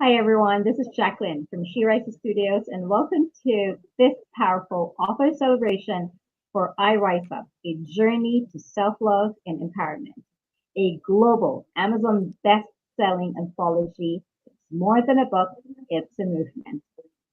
Hi, everyone. This is Jacqueline from She Rises Studios, and welcome to this powerful author celebration for I Rise Up, a journey to self-love and empowerment, a global Amazon best-selling anthology. It's more than a book, it's a movement.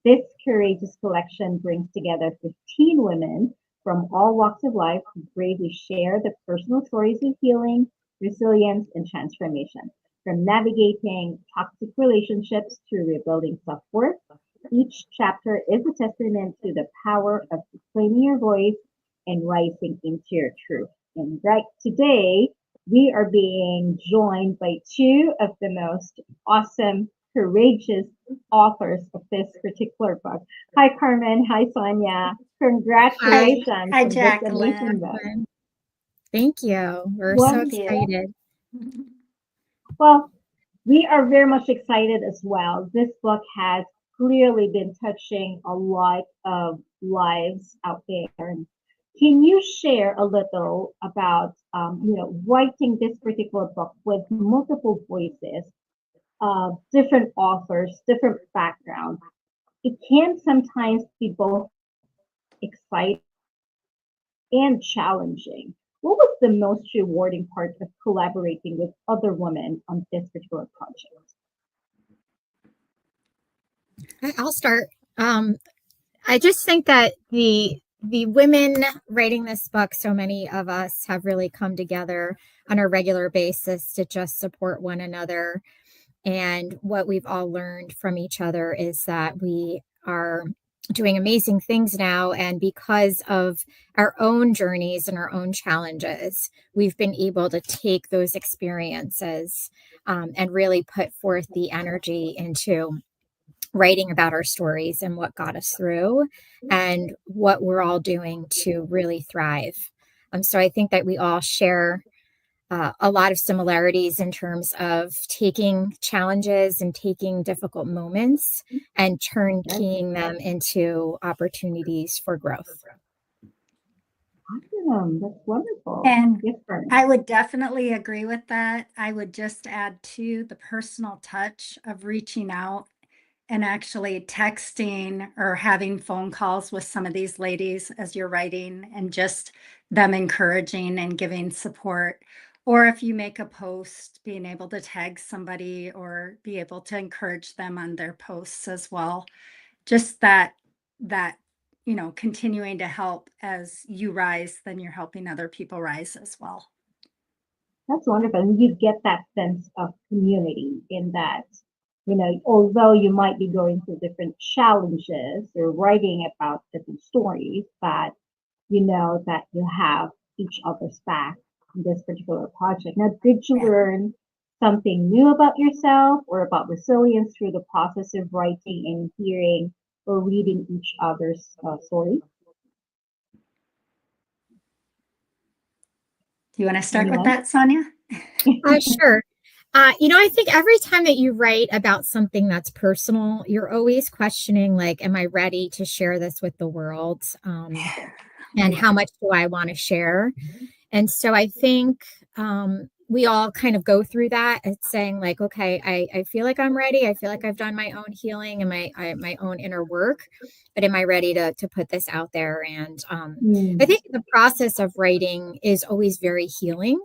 This courageous collection brings together 15 women from all walks of life who bravely share their personal stories of healing, resilience, and transformation. From navigating toxic relationships to rebuilding self worth, each chapter is a testament to the power of reclaiming your voice and rising into your truth. And right today, we are being joined by two of the most awesome, courageous authors of this particular book. Hi, Carmen. Hi, Sonia. Hi, Congratulations hi, on this amazing Jacqueline. book. Thank you. We're so Thank you. excited. Well, we are very much excited as well. This book has clearly been touching a lot of lives out there. And can you share a little about, writing this particular book with multiple voices, different authors, different backgrounds? It can sometimes be both exciting and challenging. What was the most rewarding part of collaborating with other women on this particular project? I'll start. I just think that the women writing this book, so many of us have really come together on a regular basis to just support one another. And what we've all learned from each other is that we are doing amazing things now. And because of our own journeys and our own challenges, we've been able to take those experiences and really put forth the energy into writing about our stories and what got us through and what we're all doing to really thrive. So I think that we all share a lot of similarities in terms of taking challenges and taking difficult moments and turn keying them into opportunities for growth. Awesome. That's wonderful. And Yes, Carmen. I would definitely agree with that. I would just add to the personal touch of reaching out and actually texting or having phone calls with some of these ladies as you're writing and just them encouraging and giving support. Or if you make a post, being able to tag somebody or be able to encourage them on their posts as well. Just that continuing to help as you rise, then you're helping other people rise as well. That's wonderful. And you get that sense of community in that, although you might be going through different challenges or writing about different stories, but you know that you have each other's back in this particular project. Now, did you Yeah. learn something new about yourself or about resilience through the process of writing and hearing or reading each other's stories? Do you want to start with Anyone? that, Sonia? Sure. I think every time that you write about something that's personal, you're always questioning, like, am I ready to share this with the world? And how much do I want to share? And so I think we all kind of go through that. It's saying like, okay, I feel like I'm ready. I feel like I've done my own healing and my own inner work, but am I ready to put this out there? And I Hmm. think the process of writing is always very healing.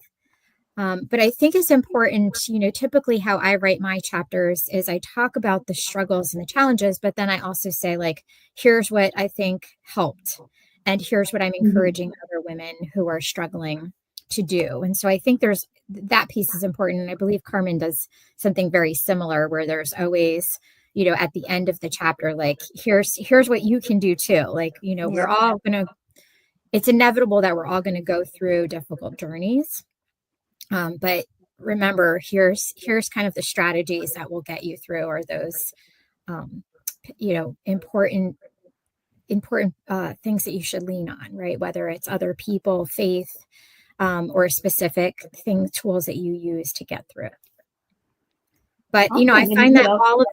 But I think it's important, typically how I write my chapters is I talk about the struggles and the challenges, but then I also say, like, here's what I think helped. And here's what I'm Mhm. encouraging other women who are struggling to do. And so I think there's that piece is important. And I believe Carmen does something very similar where there's always, at the end of the chapter, like, here's what you can do too. Like, we're Yep. all it's inevitable that we're all going to go through difficult journeys. But remember, here's kind of the strategies that will get you through, or those um, important things that you should lean on, right? Whether it's other people, faith, or specific tools that you use to get through it. But I Awesome. And find that all of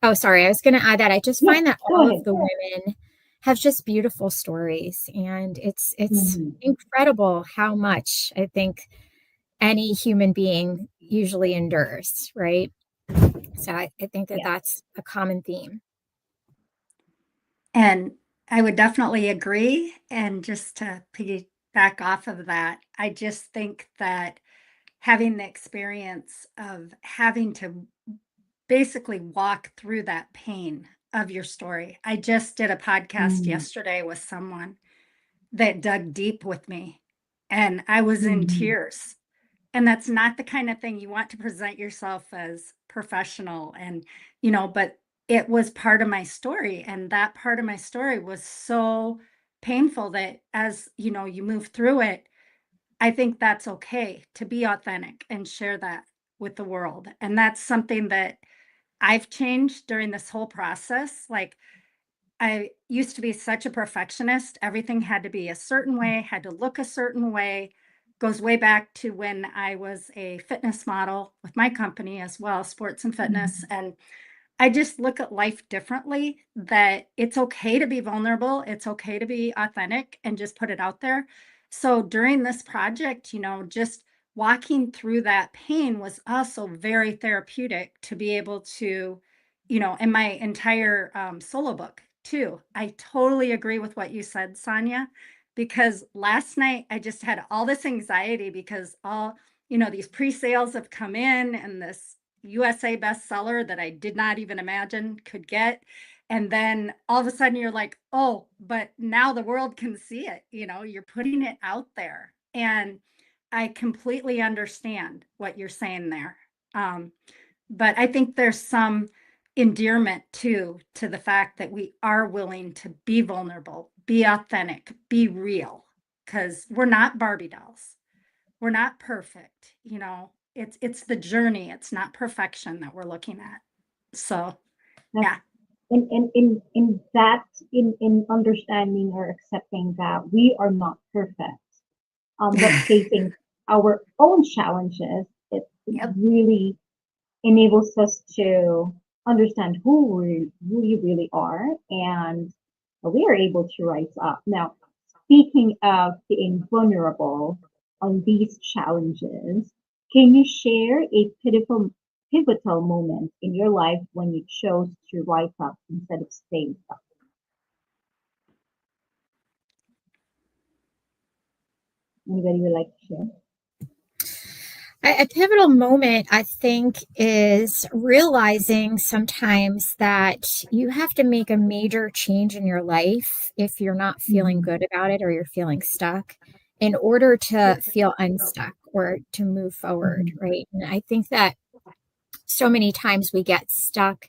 oh, sorry, I was going to add that I just yeah, find that go all of ahead. the women have just beautiful stories, and it's Mhm. incredible how much I think any human being usually endures, right? So I think that Yeah. that's a common theme. And I would definitely agree. And just to piggyback off of that, I just think that having the experience of having to basically walk through that pain of your story. I just did a podcast Mm, yesterday with someone that dug deep with me, and I was in mhm, tears. And that's not the kind of thing you want to present yourself as professional and, but it was part of my story. And that part of my story was so painful that as, you move through it, I think that's okay to be authentic and share that with the world. And that's something that I've changed during this whole process. Like, I used to be such a perfectionist. Everything had to be a certain way, had to look a certain way. Goes way back to when I was a fitness model with my company as well, sports and fitness. mhm, And I just look at life differently, that it's okay to be vulnerable. It's okay to be authentic and just put it out there. So during this project, just walking through that pain was also very therapeutic to be able to, in my entire solo book too. I totally agree with what you said, Sonia, because last night I just had all this anxiety because these pre-sales have come in and this USA bestseller that I did not even imagine could get. And then all of a sudden you're like, oh, but now the world can see it. You're putting it out there. And I completely understand what you're saying there. Um, but I think there's some endearment too to the fact that we are willing to be vulnerable, be authentic, be real, because we're not Barbie dolls. We're not perfect, it's the journey, it's not perfection that we're looking at. So that's yeah. in that in understanding or accepting that we are not perfect, but facing our own challenges, it Yep. really enables us to understand who we really are, and we are able to rise up. Now, speaking of being vulnerable on these challenges, can you share a pivotal moment in your life when you chose to rise up instead of staying stuck? Anybody would like to share? A pivotal moment, I think, is realizing sometimes that you have to make a major change in your life if you're not feeling Mhm, good about it or you're feeling stuck in order to feel unstuck or to move forward, mhm, right? And I think that so many times we get stuck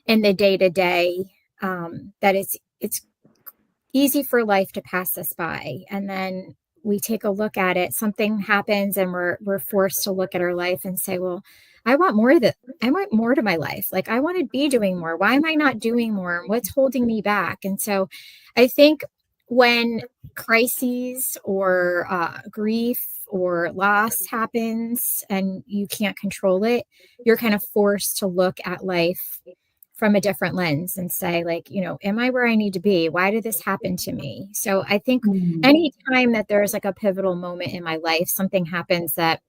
in the day to day that it's easy for life to pass us by, and then we take a look at it, something happens and we're forced to look at our life and say, well, I want more to my life. Like, I want to be doing more. Why am I not doing more? What's holding me back? And so I think when crises or grief or loss happens and you can't control it, you're kind of forced to look at life from a different lens and say, like, am I where I need to be? Why did this happen to me? So I think mhm, anytime that there's like a pivotal moment in my life, something happens that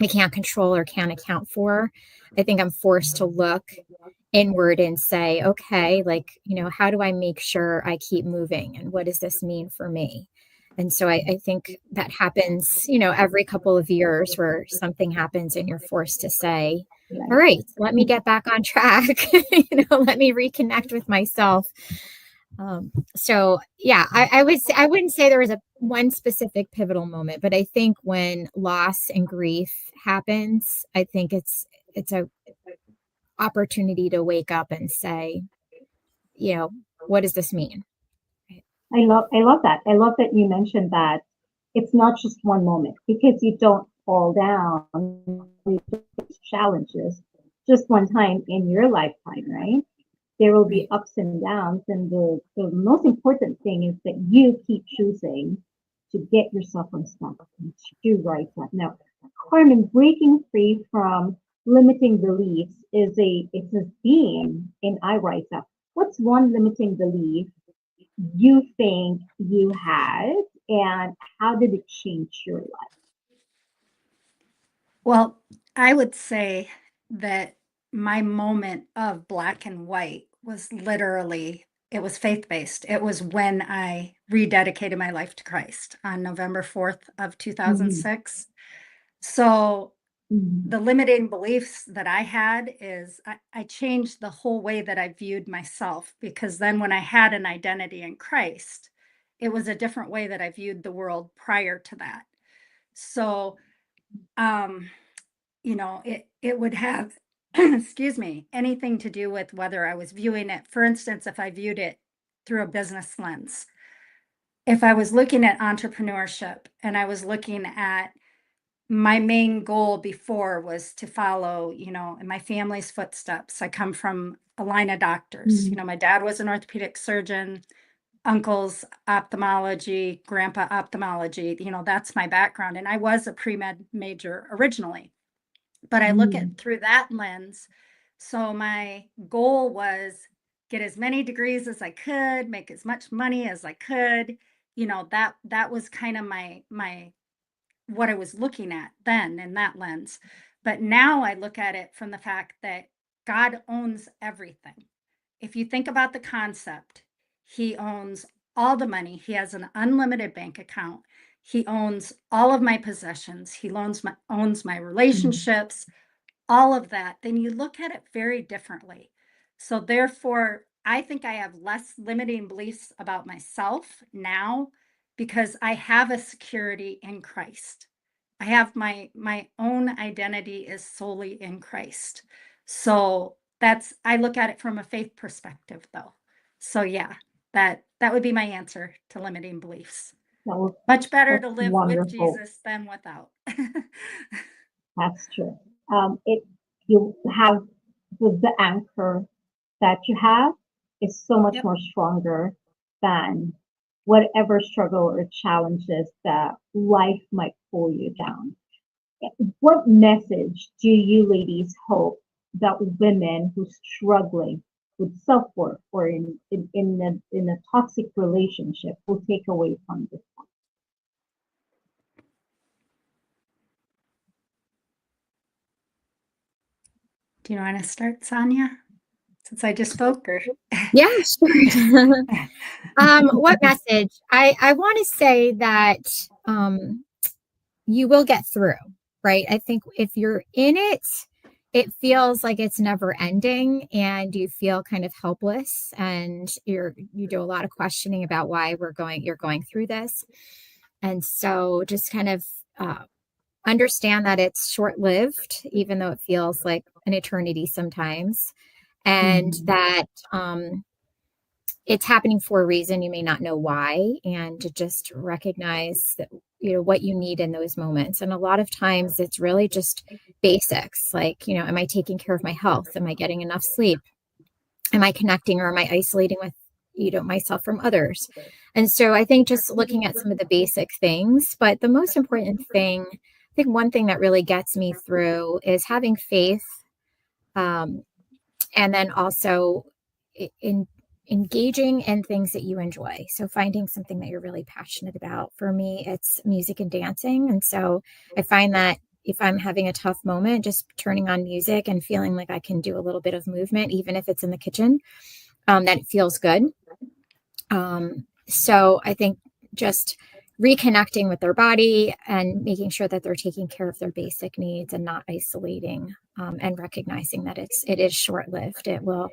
I can't control or can't account for, I think I'm forced to look inward and say, okay, like, how do I make sure I keep moving? And what does this mean for me? And so I think that happens, every couple of years where something happens and you're forced to say, all right. right, let me get back on track, let me reconnect with myself. So yeah, I wouldn't say there was a one specific pivotal moment, but I think when loss and grief happens, I think it's a opportunity to wake up and say, you know, what does this mean? I love that. I love that you mentioned that it's not just one moment, because you don't fall down with challenges just one time in your lifetime, right? There will be Right. ups and downs, and the most important thing is that you keep choosing to get yourself unstuck and to rise up. Now, Carmen, breaking free from limiting beliefs it's a theme in I Rise Up. What's one limiting belief you think you had, and how did it change your life? Well, I would say that my moment of black and white was literally, it was faith-based. It was when I rededicated my life to Christ on November 4th of 2006. So Mhm. the limiting beliefs that I had is I changed the whole way that I viewed myself, because then when I had an identity in Christ, it was a different way that I viewed the world prior to that. So, um, it would have, excuse me, anything to do with whether I was viewing it. For instance, if I viewed it through a business lens, if I was looking at entrepreneurship and I was looking at my main goal before was to follow, in my family's footsteps. I come from a line of doctors. Mhm. My dad was an orthopedic surgeon, uncle's ophthalmology, grandpa ophthalmology. That's my background. And I was a pre-med major originally, but I look Mhm. at through that lens. So my goal was get as many degrees as I could, make as much money as I could. That was kind of my what I was looking at then in that lens. But now I look at it from the fact that God owns everything. If you think about the concept, He owns all the money, He has an unlimited bank account, He owns all of my possessions, He owns my Mhm. relationships, all of that, then you look at it very differently. So therefore, I think I have less limiting beliefs about myself now because I have a security in Christ. I have my own identity is solely in Christ. So I look at it from a faith perspective though. So yeah, that would be my answer to limiting beliefs. That was, Much better that's to live with wonderful. Jesus than without. That's true. It you have the anchor that you have is so much Yep. more stronger than whatever struggle or challenges that life might pull you down. What message do you ladies hope that women who struggling with self-worth or in a toxic relationship will take away from this? Do you want to start, Sonia? Since I just spoke, or Yeah, sure. What message? I want to say that you will get through, right? I think if you're in it, it feels like it's never ending and you feel kind of helpless and you do a lot of questioning about why you're going through this. And so just kind of uh, understand that it's short lived, even though it feels like an eternity sometimes. And Mhm. that it's happening for a reason. You may not know why, and to just recognize that, what you need in those moments. And a lot of times it's really just basics like, am I taking care of my health? Am I getting enough sleep? Am I connecting or am I isolating with, myself from others? And so I think just looking at some of the basic things, but the most important thing, I think one thing that really gets me through is having faith. Um, and then also in engaging in things that you enjoy. So finding something that you're really passionate about. For me, it's music and dancing. And so I find that if I'm having a tough moment, just turning on music and feeling like I can do a little bit of movement, even if it's in the kitchen, that it feels good. So I think just reconnecting with their body and making sure that they're taking care of their basic needs and not isolating, and recognizing that it is short lived. It will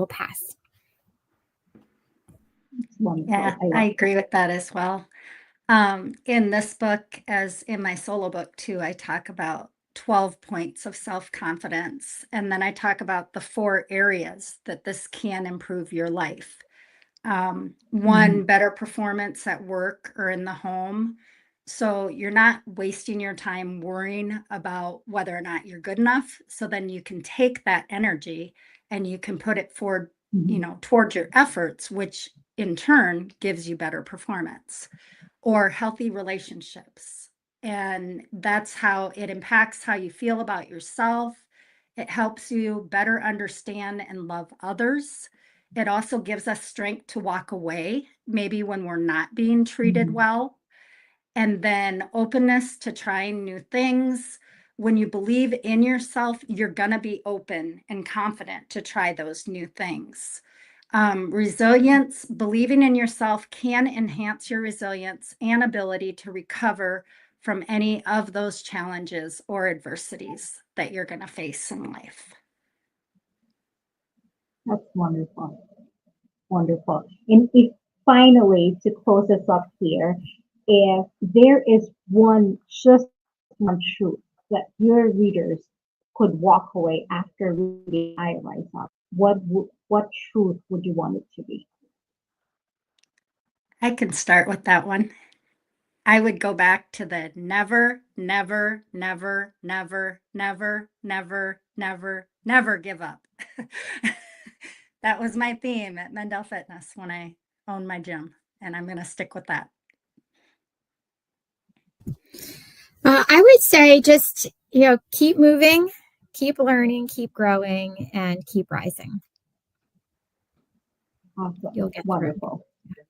pass. It's wonderful. yeah, I I love agree with that as well. In this book, as in my solo book too, I talk about 12 points of self-confidence. And then I talk about the 4 areas that this can improve your life. it. One, better performance at work or in the home. So you're not wasting your time worrying about whether or not you're good enough. So then you can take that energy and you can put it forward, Mhm. towards your efforts, which in turn gives you better performance. Or healthy relationships. And that's how it impacts how you feel about yourself. It helps you better understand and love others. It also gives us strength to walk away, maybe when we're not being treated Mhm. well. And then openness to trying new things, when you believe in yourself, you're going to be open and confident to try those new things. Resilience, believing in yourself can enhance your resilience and ability to recover from any of those challenges or adversities that you're going to face in life. That's wonderful. Wonderful. And if finally, to close us up here, if there is just one truth that your readers could walk away after reading I Rise Up, what truth would you want it to be? I can start with that one. I would go back to the never, never, never, never, never, never, never, never give up. That was my theme at Mendel Fitness when I owned my gym, and I'm going to stick with that. I would say just, keep moving, keep learning, keep growing, and keep rising. Awesome. You'll get Wonderful.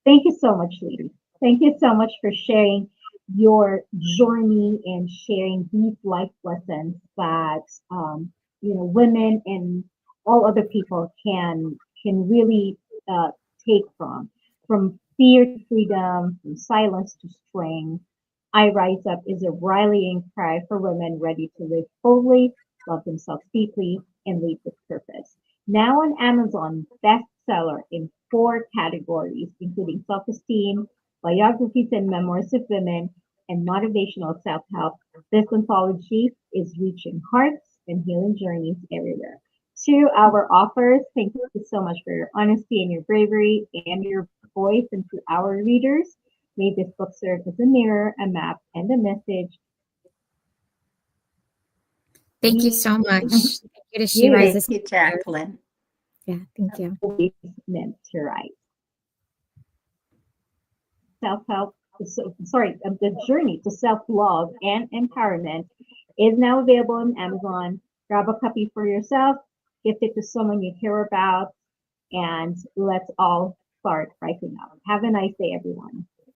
Thank you so much, ladies. Thank you so much for sharing your journey and sharing these life lessons that women and all other people can really take from fear to freedom, from silence to strength. I Rise Up is a rallying cry for women ready to live boldly, love themselves deeply, and lead with purpose. Now on Amazon, bestseller in 4 categories, including self-esteem, biographies and memoirs of women, and motivational self-help. This anthology is reaching hearts and healing journeys everywhere. To our authors, thank you so much for your honesty and your bravery and your voice. And to our readers, may this book serve as a mirror, a map, and a message. Thank you so much. Thank you to She Yes. Rises. Thank you, Jacqueline. Yeah, thank you. Always meant to write. Self-help, the journey to self-love and empowerment is now available on Amazon. Grab a copy for yourself, gift it to someone you care about, and let's all start writing up. Have a nice day, everyone.